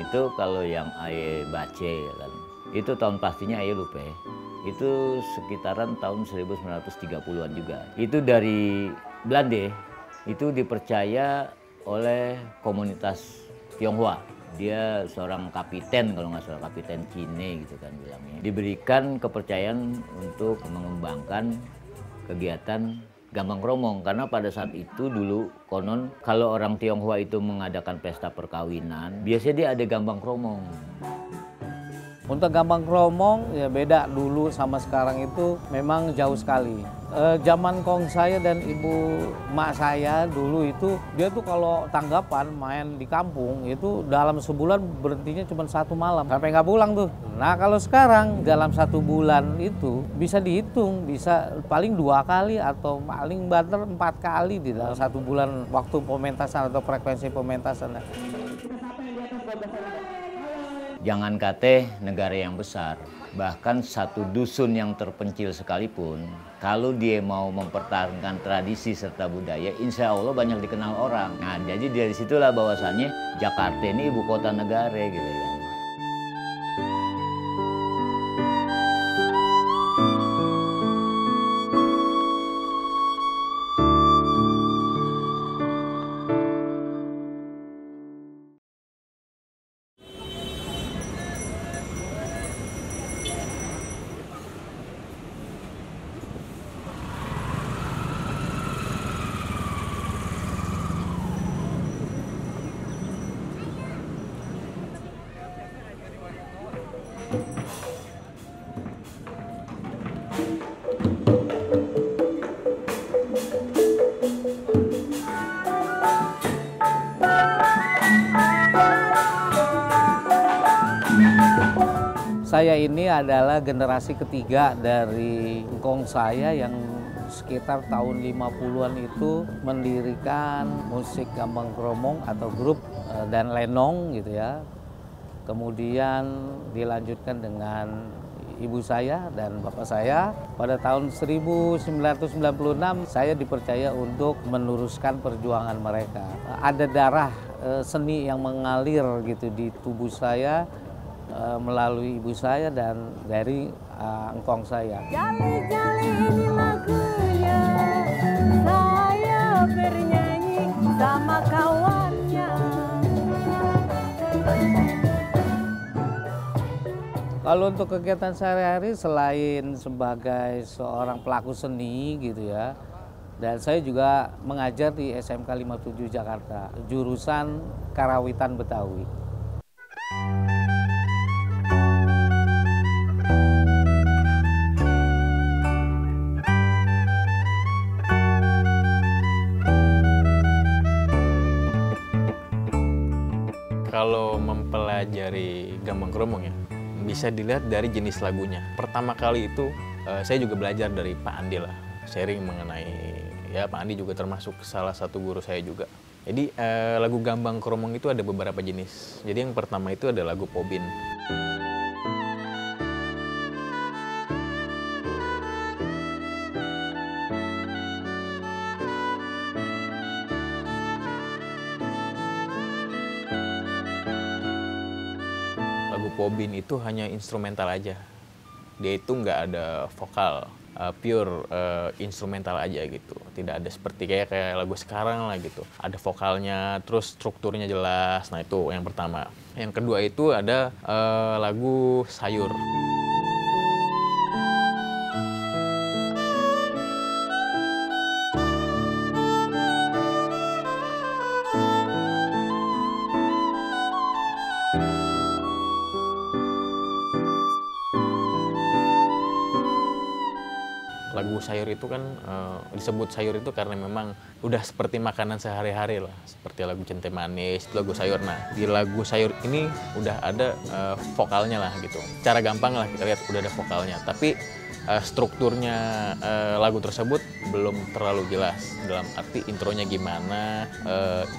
itu kalau yang Aye baca ya kan, itu tahun pastinya Aye lupa. Itu sekitaran tahun 1930-an juga. Itu dari Belanda, itu dipercaya oleh komunitas Tionghoa. Dia seorang kapiten, kalau nggak salah kapiten Cine gitu kan bilangnya. Diberikan kepercayaan untuk mengembangkan kegiatan Gambang Kromong, karena pada saat itu dulu konon kalau orang Tionghoa itu mengadakan pesta perkawinan, biasanya dia ada Gambang Kromong. Untuk Gambang Kromong ya beda dulu sama sekarang itu memang jauh sekali. Zaman kong saya dan ibu mak saya dulu itu dia tuh kalau tanggapan main di kampung itu dalam sebulan berhentinya cuma 1 malam sampai nggak pulang tuh. Nah kalau sekarang dalam 1 bulan itu bisa dihitung, bisa paling 2 kali atau paling banter 4 kali di dalam 1 bulan waktu pementasan atau frekuensi pementasan. Jangan kate negara yang besar, bahkan satu dusun yang terpencil sekalipun, kalau dia mau mempertahankan tradisi serta budaya, insya Allah banyak dikenal orang. Nah, jadi dari situlah bahwasannya Jakarta ini ibu kota negara gitu kan. Saya ini adalah generasi ketiga dari engkong saya yang sekitar tahun 50-an itu mendirikan musik Gambang Kromong atau grup dan lenong gitu ya. Kemudian dilanjutkan dengan ibu saya dan bapak saya. Pada tahun 1996 saya dipercaya untuk meneruskan perjuangan mereka. Ada darah seni yang mengalir gitu di tubuh saya melalui ibu saya dan dari engkong saya. Jali-jali ini lagunya, saya bernyanyi sama kawannya. Kalau untuk kegiatan sehari-hari selain sebagai seorang pelaku seni gitu ya, dan saya juga mengajar di SMK 57 Jakarta, jurusan Karawitan Betawi. Kalau mempelajari Gambang Kromong ya, bisa dilihat dari jenis lagunya. Pertama kali itu saya juga belajar dari Pak Andi lah, sharing mengenai, ya Pak Andi juga termasuk salah satu guru saya juga. Jadi lagu Gambang Kromong itu ada beberapa jenis. Jadi yang pertama itu ada lagu Pobin. Lagu Pobin itu hanya instrumental aja, dia itu nggak ada vokal, pure instrumental aja gitu, tidak ada seperti kayak lagu sekarang lah gitu, ada vokalnya, terus strukturnya jelas. Nah itu yang pertama. Yang kedua itu ada lagu Sayur. Lagu Sayur itu kan disebut sayur itu karena memang udah seperti makanan sehari-hari lah, seperti lagu Centai Manis, itu lagu sayur. Nah di lagu Sayur ini udah ada vokalnya lah gitu, cara gampang lah kita lihat udah ada vokalnya, tapi strukturnya lagu tersebut belum terlalu jelas, dalam arti intronya gimana,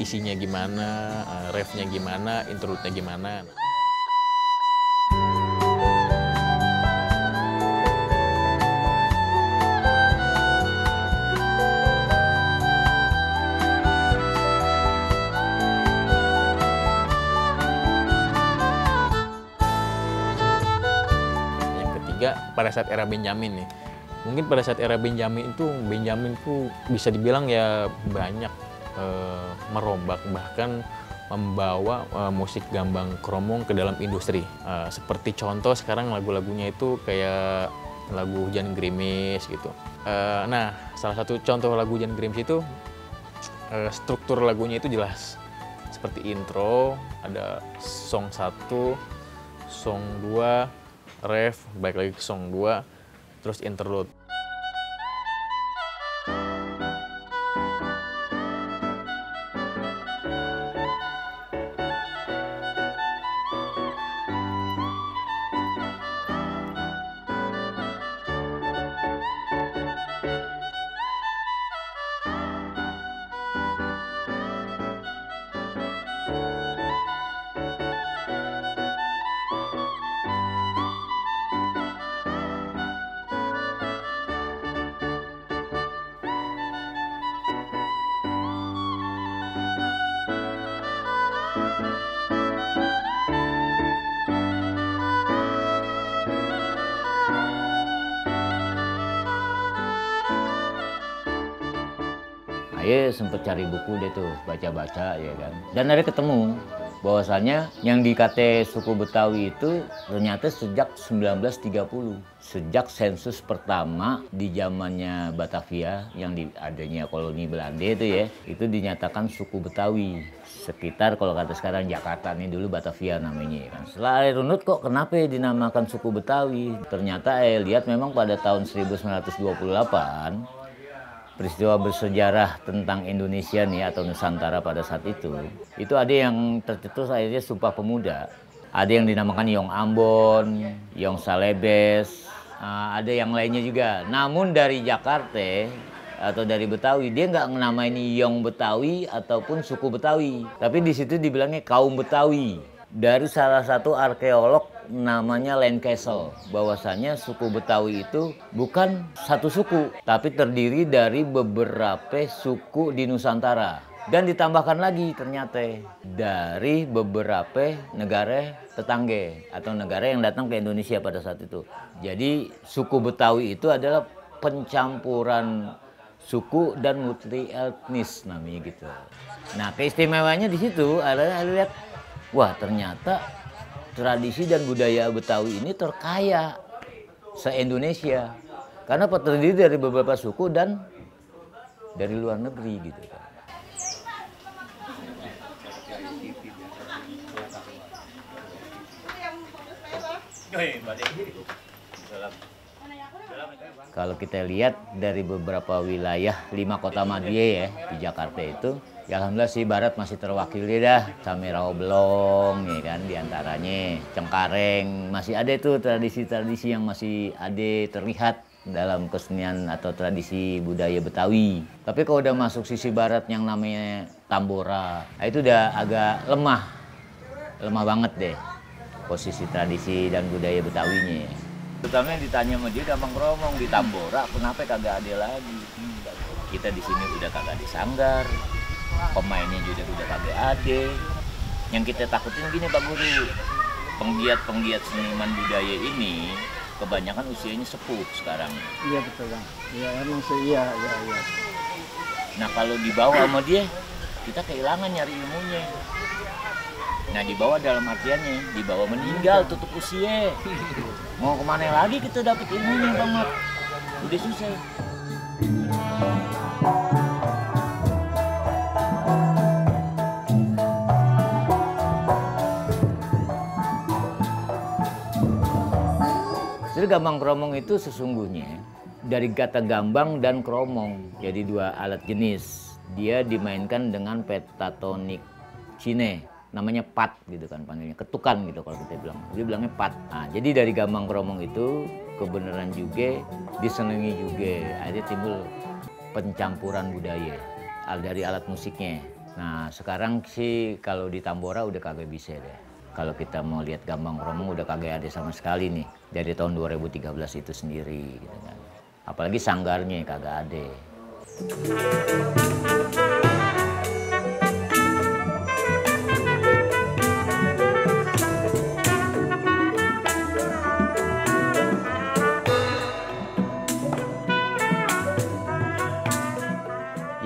isinya gimana, refnya gimana, interlude-nya gimana. 1933 pada saat era Benjamin nih. Mungkin pada saat era Benjamin itu bisa dibilang ya banyak merombak bahkan membawa musik gambang kromong ke dalam industri. Seperti contoh sekarang lagu-lagunya itu kayak lagu Hujan Gerimis gitu. Nah, salah satu contoh lagu Hujan Gerimis itu struktur lagunya itu jelas. Seperti intro, ada song 1, song 2, ref, balik lagi ke song 2, terus interlude. Saya sempat cari buku deh tuh, baca-baca ya kan. Dan ada ketemu bahwasannya yang di KT suku Betawi itu ternyata sejak 1930. Sejak sensus pertama di zamannya Batavia yang adanya koloni Belanda itu ya, itu dinyatakan suku Betawi. Sekitar kalau kata sekarang Jakarta nih, dulu Batavia namanya ya kan. Setelah runut kok kenapa ya dinamakan suku Betawi? Ternyata lihat memang pada tahun 1928 peristiwa bersejarah tentang Indonesia nih atau Nusantara pada saat itu ada yang tercetus akhirnya Sumpah Pemuda, ada yang dinamakan Yong Ambon, Yong Salebes, ada yang lainnya juga. Namun dari Jakarta atau dari Betawi dia nggak ngenamain Yong Betawi ataupun suku Betawi, tapi di situ dibilangnya kaum Betawi. Dari salah satu arkeolog namanya Lancashire, bahwasanya suku Betawi itu bukan satu suku, tapi terdiri dari beberapa suku di Nusantara. Dan ditambahkan lagi ternyata dari beberapa negara tetangga atau negara yang datang ke Indonesia pada saat itu. Jadi suku Betawi itu adalah pencampuran suku dan multi etnis namanya gitu. Nah, keistimewaannya di situ adalah lihat, wah ternyata tradisi dan budaya Betawi ini terkaya se-Indonesia karena terdiri dari beberapa suku dan dari luar negeri gitu kan. Kalau kita lihat dari beberapa wilayah 5 kota madya ya di Jakarta itu, ya alhamdulillah sih Barat masih terwakili dah. Sampai Rawabelong ya kan diantaranya, Cengkareng, masih ada itu tradisi-tradisi yang masih ada terlihat dalam kesenian atau tradisi budaya Betawi. Tapi kalau udah masuk sisi barat yang namanya Tambora, itu udah agak lemah banget deh posisi tradisi dan budaya Betawinya. Terutama yang ditanya sama dia gampang kromong di Tambora, kenapa kagak ada lagi? Kita di sini udah kagak disanggar, pemainnya juga udah kagak ada. Yang kita takutin gini Pak Guru, penggiat-penggiat seniman budaya ini kebanyakan usianya sepuh sekarang. Iya betul Bang. Iya emang sih iya. Nah kalau dibawa sama dia, kita kehilangan nyari ilmunya. Nah dibawa dalam artiannya, dibawa meninggal tutup usia. Mau kemana lagi kita dapat ilmunya banget? Udah susah. Jadi gambang kromong itu sesungguhnya dari kata gambang dan kromong, jadi dua alat jenis. Dia dimainkan dengan pentatonik Cine, namanya pat gitu kan panggilnya, ketukan gitu kalau kita bilang. Dia bilangnya pat. Nah, jadi dari gambang kromong itu kebenaran juga disenangi juga. Ada timbul pencampuran budaya dari alat musiknya. Nah, sekarang sih kalau di Tambora udah kagak bisa deh. Kalau kita mau lihat gambang kromong udah kagak ada sama sekali nih dari tahun 2013 itu sendiri gitu kan. Apalagi sanggarnya kagak ada.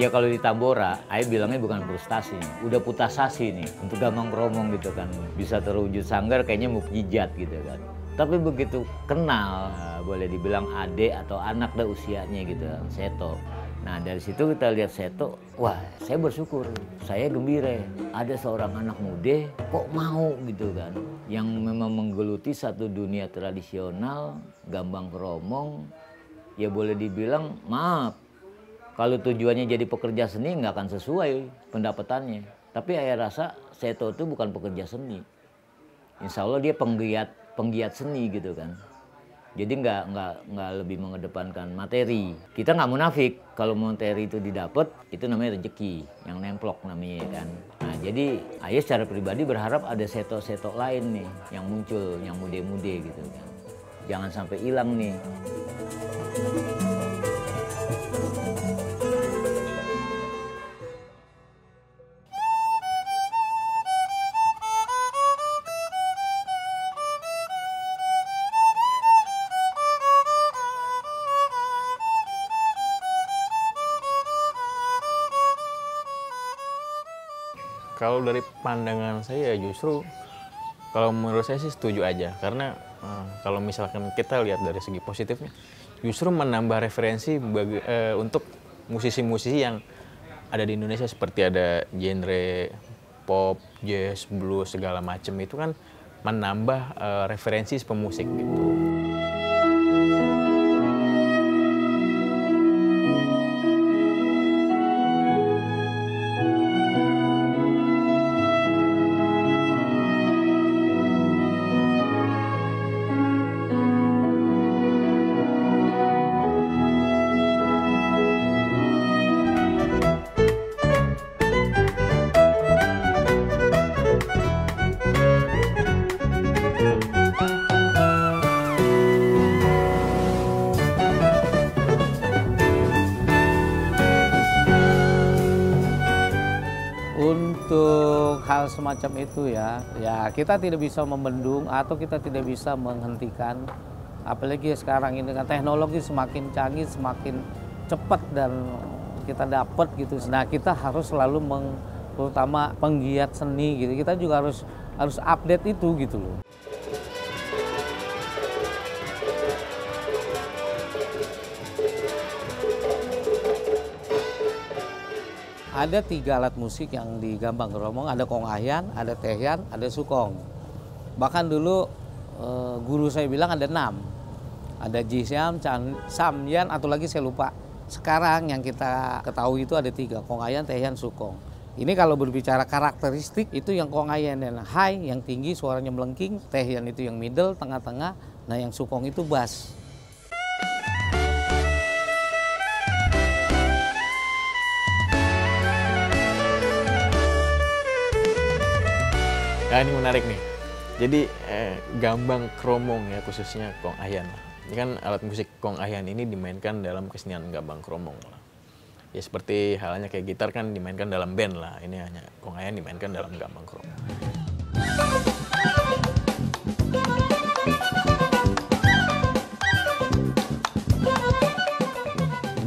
Ya kalau di Tambora, ayah bilangnya bukan frustasi, udah putasasi nih untuk Gambang Kromong gitu kan. Bisa terwujud sanggar kayaknya mukjizat gitu kan. Tapi begitu kenal, boleh dibilang adik atau anak dah usianya gitu, Seto. Nah dari situ kita lihat Seto, wah saya bersyukur, saya gembira. Ada seorang anak muda kok mau gitu kan. Yang memang menggeluti satu dunia tradisional, Gambang Kromong, ya boleh dibilang maaf. Kalau tujuannya jadi pekerja seni nggak akan sesuai pendapatannya. Tapi ayah rasa Seto itu bukan pekerja seni. Insya Allah dia penggiat seni gitu kan. Jadi nggak lebih mengedepankan materi. Kita nggak munafik kalau materi itu didapat itu namanya rezeki yang nemplok namanya kan. Nah jadi ayah secara pribadi berharap ada Seto-Seto lain nih yang muncul, yang mude-mude gitu kan. Jangan sampai hilang nih. Kalau dari pandangan saya justru kalau menurut saya sih setuju aja karena kalau misalkan kita lihat dari segi positifnya justru menambah referensi untuk musisi-musisi yang ada di Indonesia seperti ada genre pop, jazz, blues segala macam itu kan menambah referensi pemusik gitu. Untuk hal semacam itu ya kita tidak bisa membendung atau kita tidak bisa menghentikan. Apalagi sekarang ini dengan teknologi semakin canggih, semakin cepat dan kita dapat gitu. Nah kita harus selalu terutama penggiat seni gitu. Kita juga harus update itu gitu loh. Ada 3 alat musik yang di Gambang Kromong, ada konghayan, ada tehian, ada sukong. Bahkan dulu guru saya bilang ada 6. Ada jisyam, samyan, atau lagi saya lupa. Sekarang yang kita ketahui itu ada 3, konghayan, tehian, sukong. Ini kalau berbicara karakteristik itu yang konghayan yang high, yang tinggi, suaranya melengking, tehian itu yang middle, tengah-tengah, nah yang sukong itu bass. Nah ini menarik nih. Jadi Gambang Kromong ya khususnya konghayan. Ini kan alat musik konghayan ini dimainkan dalam kesenian Gambang Kromong. Ya seperti halnya kayak gitar kan dimainkan dalam band lah. Ini hanya konghayan dimainkan dalam Gambang Kromong.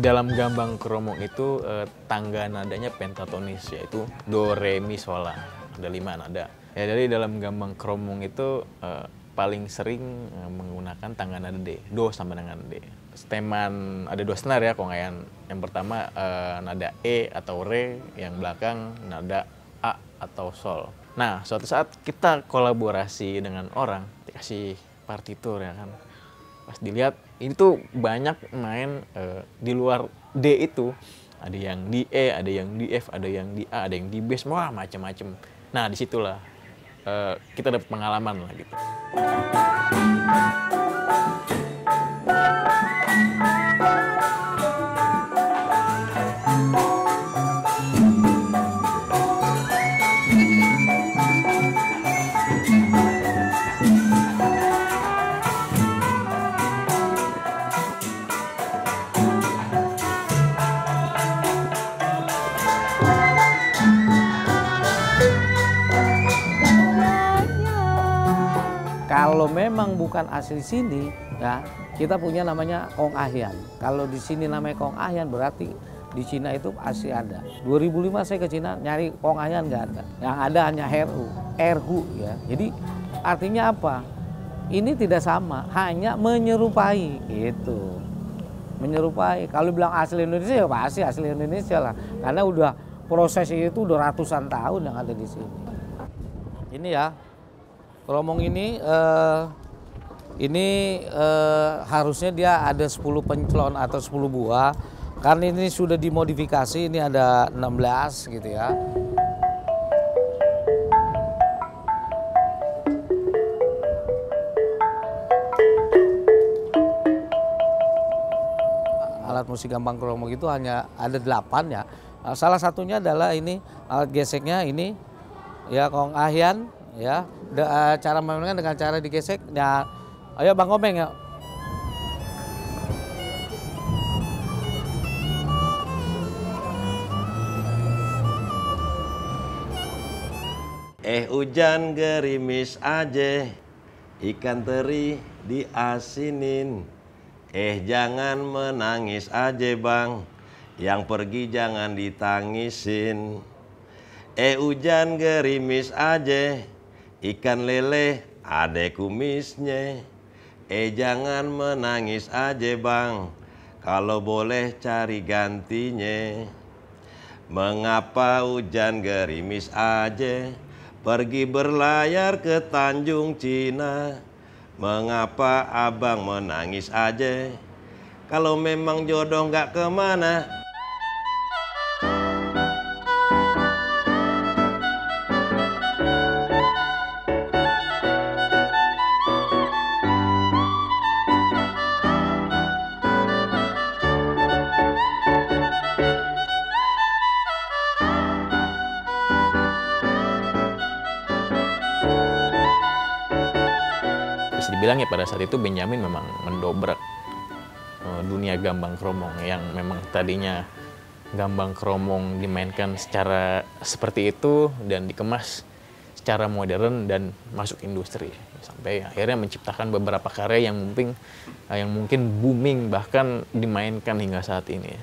Dalam Gambang Kromong itu tangga nadanya pentatonis yaitu do, re, mi, sol, la. Ada 5 nada. Ya dari dalam Gambang Kromong itu paling sering menggunakan tangga nada D, do sama dengan D. Steman ada 2 senar ya konghayan. Yang pertama nada E atau re, yang belakang nada A atau sol. Nah suatu saat kita kolaborasi dengan orang, dikasih partitur ya kan. Pas dilihat itu banyak main di luar D itu. Ada yang di E, ada yang di F, ada yang di A, ada yang di bass, wah macam-macam. Nah disitulah kita dapat pengalaman lah gitu. Kalau memang bukan asli sini, ya kita punya namanya konghayan. Kalau di sini namanya konghayan berarti Di Cina itu pasti ada. 2005 saya ke Cina nyari Konghayan nggak ada. Yang ada hanya Erhu ya. Jadi artinya apa? Ini tidak sama, hanya menyerupai gitu. Menyerupai. Kalau bilang asli Indonesia ya pasti asli Indonesia lah. Karena udah proses itu udah ratusan tahun yang ada di sini. Ini ya, keromong ini harusnya dia ada 10 penclon atau 10 buah. Karena ini sudah dimodifikasi, ini ada 16 gitu ya. Alat musik gambang kromong itu hanya ada 8 ya. Salah satunya adalah ini alat geseknya ini ya Konghayan ya. Cara mainnya dengan cara digesek. Ya, ayo Bang Komeng ya. Hujan gerimis aja, ikan teri diasinin. Jangan menangis aja bang, yang pergi jangan ditangisin. Hujan gerimis aja, ikan lele ada kumisnya. Jangan menangis aja bang, kalau boleh cari gantinya. Mengapa hujan gerimis aja, pergi berlayar ke Tanjung Cina? Mengapa abang menangis aja, kalau memang jodoh nggak kemana? Bisa dibilang ya pada saat itu Benjamin memang mendobrak dunia gambang kromong yang memang tadinya gambang kromong dimainkan secara seperti itu dan dikemas secara modern dan masuk industri sampai akhirnya menciptakan beberapa karya yang mungkin booming bahkan dimainkan hingga saat ini.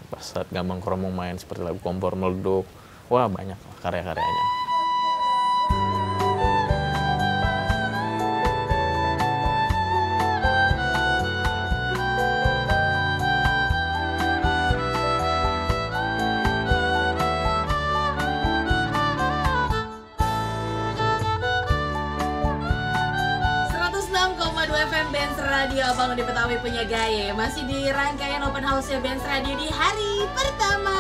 Pas saat gambang kromong main seperti lagu Kompor Meleduk, wah banyak karya-karyanya. Benz Radio Abang None Betawi punya gaya. Masih di rangkaian open house-nya Benz Radio di hari pertama.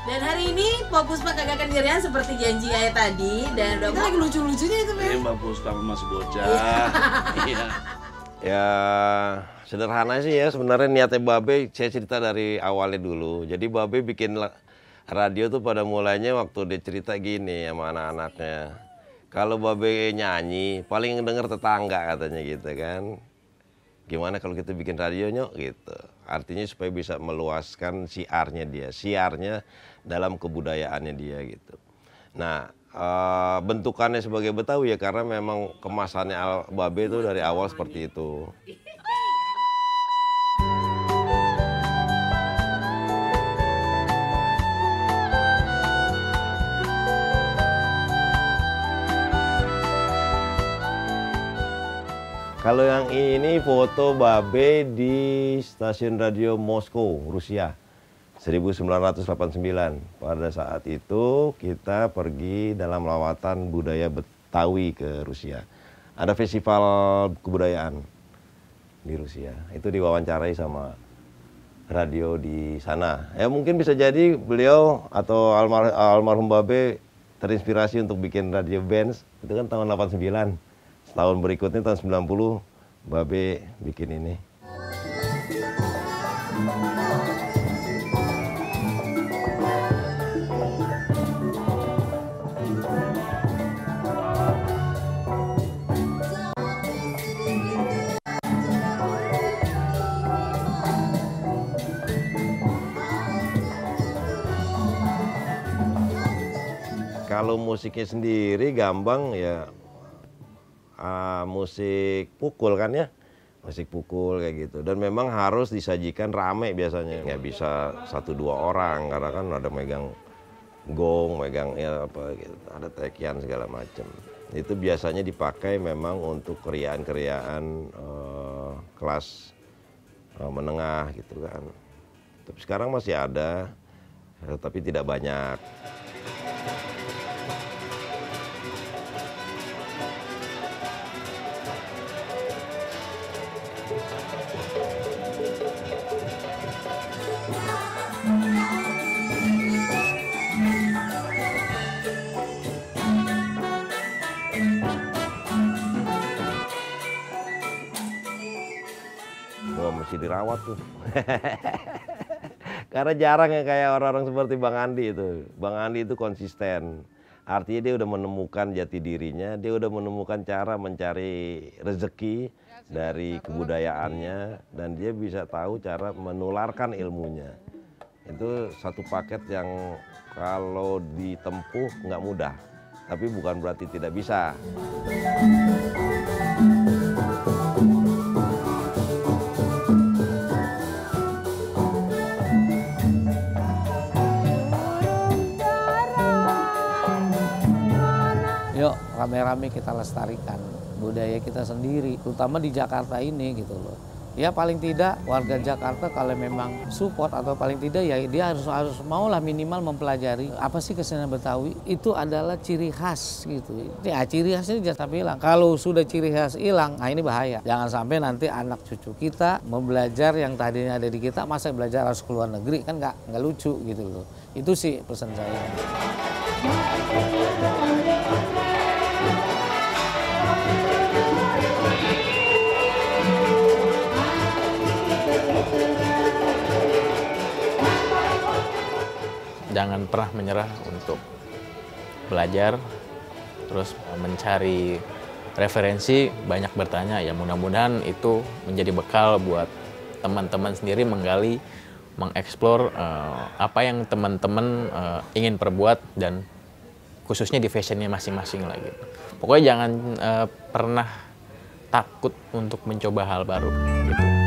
Dan hari ini Pak Puspa kagak akan dirian seperti janji ayah tadi. Dan udah lagi lucu-lucunya itu Ben. Mbak Puspa masih bocah. Iya. Ya sederhana sih ya sebenarnya niatnya Babe. Saya cerita dari awalnya dulu. Jadi Babe bikin radio tuh pada mulainya waktu dia cerita gini sama anak-anaknya. Kalau Babe nyanyi, paling denger tetangga katanya gitu kan. Gimana kalau kita bikin radio nyok gitu. Artinya supaya bisa meluaskan siarnya dia. Siarnya dalam kebudayaannya dia gitu. Nah, bentukannya sebagai Betawi ya karena memang kemasannya Babe itu dari awal seperti itu. Kalau yang ini foto Babe di stasiun radio Moskow, Rusia, 1989. Pada saat itu kita pergi dalam lawatan budaya Betawi ke Rusia. Ada festival kebudayaan di Rusia. Itu diwawancarai sama radio di sana. Ya mungkin bisa jadi beliau atau almarhum Babe terinspirasi untuk bikin radio Benz. Itu kan tahun 89. Tahun berikutnya tahun 90 Babe bikin ini. Kalau musiknya sendiri Gambang ya musik pukul kan ya, musik pukul kayak gitu. Dan memang harus disajikan rame biasanya, nggak bisa 1-2 orang karena kan ada megang gong, megang ya apa gitu, ada tekian segala macam. Itu biasanya dipakai memang untuk keriaan-keriaan kelas menengah gitu kan. Tapi sekarang masih ada, tapi tidak banyak. Wah, mesti dirawat tuh. Karena jarang ya kayak orang-orang seperti Bang Andi itu. Bang Andi itu konsisten. Artinya dia udah menemukan jati dirinya, dia udah menemukan cara mencari rezeki dari kebudayaannya, dan dia bisa tahu cara menularkan ilmunya. Itu satu paket yang kalau ditempuh nggak mudah, tapi bukan berarti tidak bisa. Yuk rame-rame kita lestarikan budaya kita sendiri, terutama di Jakarta ini gitu loh. Ya paling tidak warga Jakarta kalau memang support atau paling tidak ya dia harus maulah minimal mempelajari apa sih kesenian Betawi. Itu adalah ciri khas gitu. Ya ciri khasnya jangan sampai hilang. Kalau sudah ciri khas hilang, nah ini bahaya. Jangan sampai nanti anak cucu kita mau belajar yang tadinya ada di kita, masa belajar harus keluar negeri, kan nggak lucu gitu loh. Itu sih pesan saya. Jangan pernah menyerah untuk belajar, terus mencari referensi, banyak bertanya. Ya mudah-mudahan itu menjadi bekal buat teman-teman sendiri menggali, mengeksplor apa yang teman-teman ingin perbuat, dan khususnya di fashionnya masing-masing lah gitu. Pokoknya jangan pernah takut untuk mencoba hal baru gitu.